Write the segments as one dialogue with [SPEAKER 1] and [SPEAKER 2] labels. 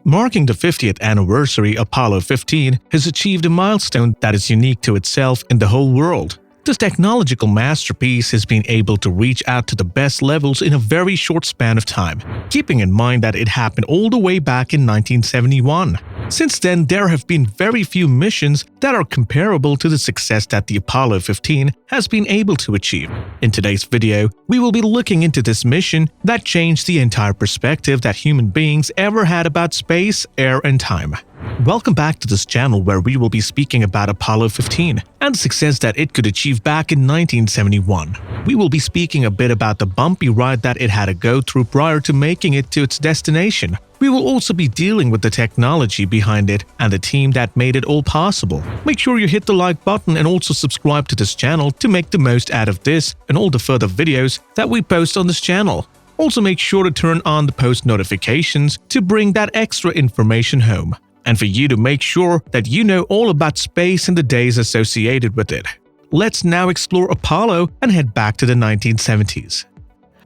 [SPEAKER 1] Marking the 50th anniversary, Apollo 15 has achieved a milestone that is unique to itself in the whole world. This technological masterpiece has been able to reach out to the best levels in a very short span of time, keeping in mind that it happened all the way back in 1971. Since then, there have been very few missions that are comparable to the success that the Apollo 15 has been able to achieve. In today's video, we will be looking into this mission that changed the entire perspective that human beings ever had about space, air, and time. Welcome back to this channel where we will be speaking about Apollo 15 and the success that it could achieve back in 1971. We will be speaking a bit about the bumpy ride that it had to go through prior to making it to its destination. We will also be dealing with the technology behind it and the team that made it all possible. Make sure you hit the like button and also subscribe to this channel to make the most out of this and all the further videos that we post on this channel. Also make sure to turn on the post notifications to bring that extra information home, and for you to make sure that you know all about space and the days associated with it. Let's now explore Apollo and head back to the 1970s.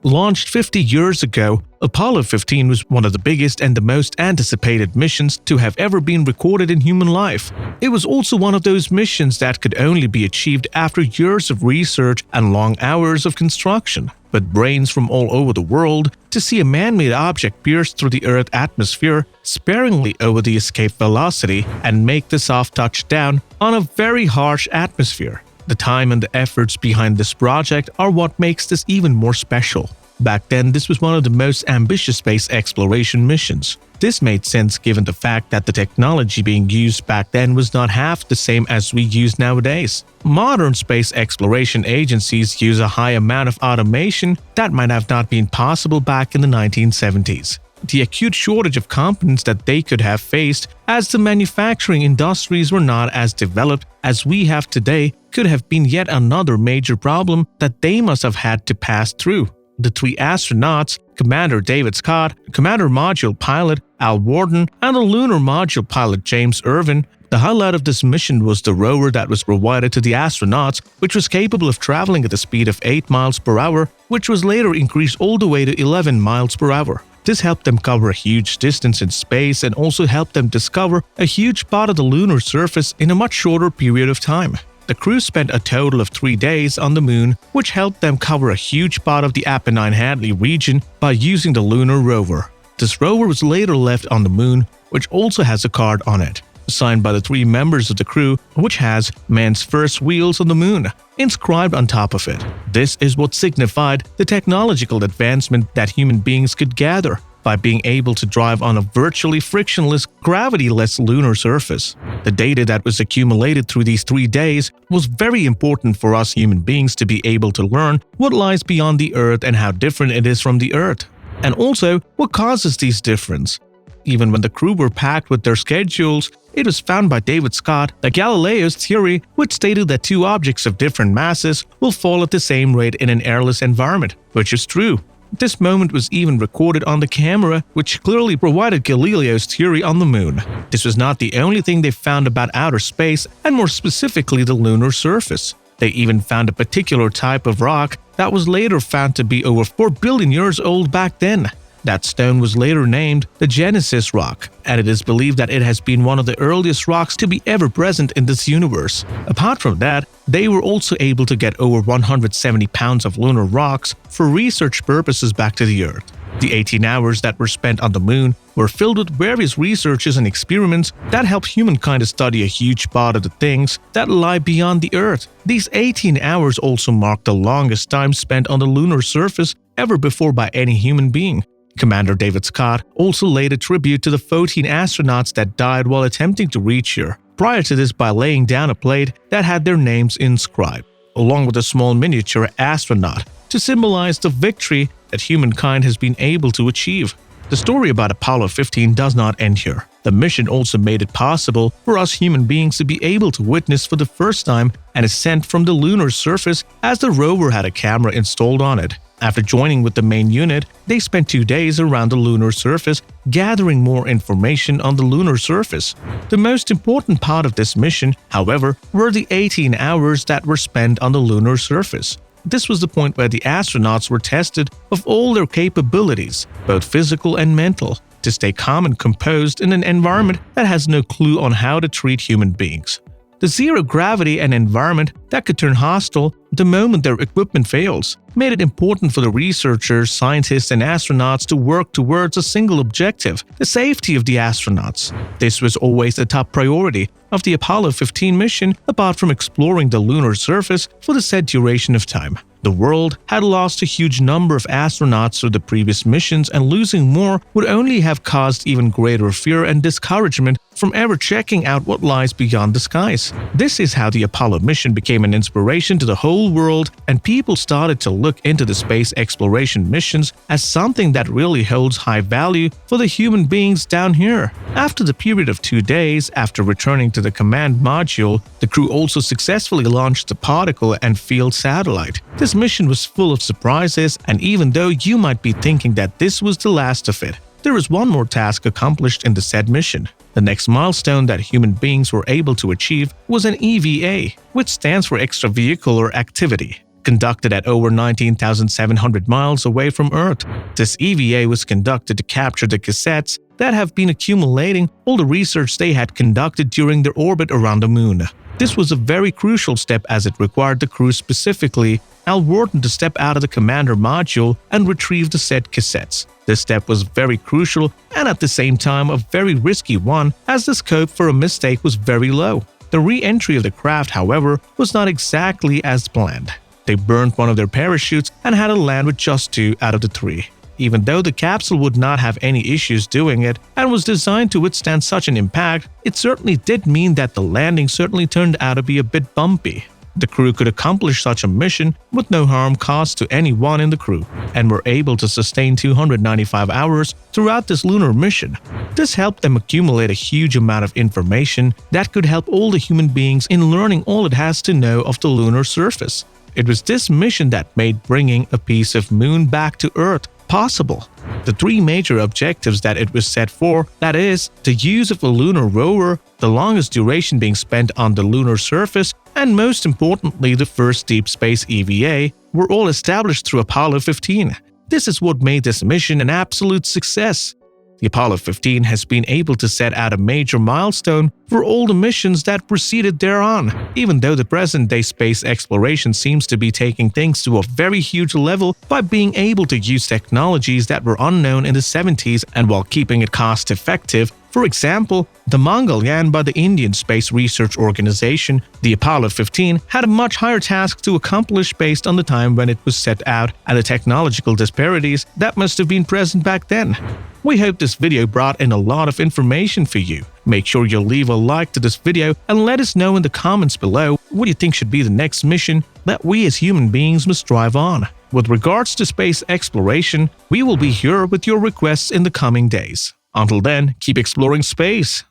[SPEAKER 1] Launched 50 years ago, Apollo 15 was one of the biggest and the most anticipated missions to have ever been recorded in human life. It was also one of those missions that could only be achieved after years of research and long hours of construction. With brains from all over the world, to see a man-made object pierce through the Earth's atmosphere sparingly over the escape velocity and make the soft touchdown on a very harsh atmosphere. The time and the efforts behind this project are what makes this even more special. Back then, this was one of the most ambitious space exploration missions. This made sense given the fact that the technology being used back then was not half the same as we use nowadays. Modern space exploration agencies use a high amount of automation that might have not been possible back in the 1970s. The acute shortage of components that they could have faced, as the manufacturing industries were not as developed as we have today, could have been yet another major problem that they must have had to pass through. The three astronauts, Commander David Scott, Commander Module Pilot Al Worden, and the Lunar Module Pilot James Irvin. The highlight of this mission was the rover that was provided to the astronauts, which was capable of traveling at a speed of 8 miles per hour, which was later increased all the way to 11 miles per hour. This helped them cover a huge distance in space and also helped them discover a huge part of the lunar surface in a much shorter period of time. The crew spent a total of 3 days on the moon, which helped them cover a huge part of the Apennine-Hadley region by using the lunar rover. This rover was later left on the moon, which also has a card on it, signed by the 3 members of the crew, which has "Man's First Wheels on the Moon" inscribed on top of it. This is what signified the technological advancement that human beings could gather by being able to drive on a virtually frictionless, gravity-less lunar surface. The data that was accumulated through these 3 days was very important for us human beings to be able to learn what lies beyond the Earth and how different it is from the Earth, and also what causes these differences. Even when the crew were packed with their schedules, it was found by David Scott that Galileo's theory, which stated that 2 objects of different masses will fall at the same rate in an airless environment, which is true. This moment was even recorded on the camera, which clearly provided Galileo's theory on the moon. This was not the only thing they found about outer space, and more specifically the lunar surface. They even found a particular type of rock that was later found to be over 4 billion years old back then. That stone was later named the Genesis Rock, and it is believed that it has been one of the earliest rocks to be ever present in this universe. Apart from that, they were also able to get over 170 pounds of lunar rocks for research purposes back to the Earth. The 18 hours that were spent on the moon were filled with various researches and experiments that helped humankind to study a huge part of the things that lie beyond the Earth. These 18 hours also marked the longest time spent on the lunar surface ever before by any human being. Commander David Scott also laid a tribute to the 14 astronauts that died while attempting to reach here, prior to this by laying down a plate that had their names inscribed, along with a small miniature astronaut, to symbolize the victory that humankind has been able to achieve. The story about Apollo 15 does not end here. The mission also made it possible for us human beings to be able to witness for the first time an ascent from the lunar surface, as the rover had a camera installed on it. After joining with the main unit, they spent 2 days around the lunar surface, gathering more information on the lunar surface. The most important part of this mission, however, were the 18 hours that were spent on the lunar surface. This was the point where the astronauts were tested of all their capabilities, both physical and mental. to stay calm and composed in an environment that has no clue on how to treat human beings. The zero gravity and environment that could turn hostile the moment their equipment fails made it important for the researchers, scientists, and astronauts to work towards a single objective: the safety of the astronauts. This was always the top priority of the Apollo 15 mission, apart from exploring the lunar surface for the said duration of time. The world had lost a huge number of astronauts through the previous missions, and losing more would only have caused even greater fear and discouragement from ever checking out what lies beyond the skies. This is how the Apollo mission became an inspiration to the whole world, and people started to look into the space exploration missions as something that really holds high value for the human beings down here. After the period of 2 days after returning to the command module, the crew also successfully launched the particle and field satellite. This mission was full of surprises, and even though you might be thinking that this was the last of it, there is one more task accomplished in the said mission. The next milestone that human beings were able to achieve was an EVA, which stands for extravehicular activity, conducted at over 19,700 miles away from Earth. This EVA was conducted to capture the cassettes that have been accumulating all the research they had conducted during their orbit around the moon. This was a very crucial step as it required the crew, specifically Al Wharton, to step out of the commander module and retrieve the said cassettes. This step was very crucial and at the same time a very risky one, as the scope for a mistake was very low. The re-entry of the craft, however, was not exactly as planned. They burned one of their parachutes and had to land with just 2 out of the 3. Even though the capsule would not have any issues doing it and was designed to withstand such an impact, it certainly did mean that the landing certainly turned out to be a bit bumpy. The crew could accomplish such a mission with no harm caused to anyone in the crew, and were able to sustain 295 hours throughout this lunar mission. This helped them accumulate a huge amount of information that could help all the human beings in learning all it has to know of the lunar surface. It was this mission that made bringing a piece of moon back to Earth possible. The 3 major objectives that it was set for, that is, the use of a lunar rover, the longest duration being spent on the lunar surface, and most importantly the first deep space EVA, were all established through Apollo 15. This is what made this mission an absolute success. The Apollo 15 has been able to set out a major milestone for all the missions that proceeded thereon. Even though the present-day space exploration seems to be taking things to a very huge level by being able to use technologies that were unknown in the 70s and while keeping it cost-effective. For example, the Mangalyaan by the Indian Space Research Organization, the Apollo 15 had a much higher task to accomplish based on the time when it was set out and the technological disparities that must have been present back then. We hope this video brought in a lot of information for you. Make sure you leave a like to this video and let us know in the comments below what you think should be the next mission that we as human beings must strive on. With regards to space exploration, we will be here with your requests in the coming days. Until then, keep exploring space.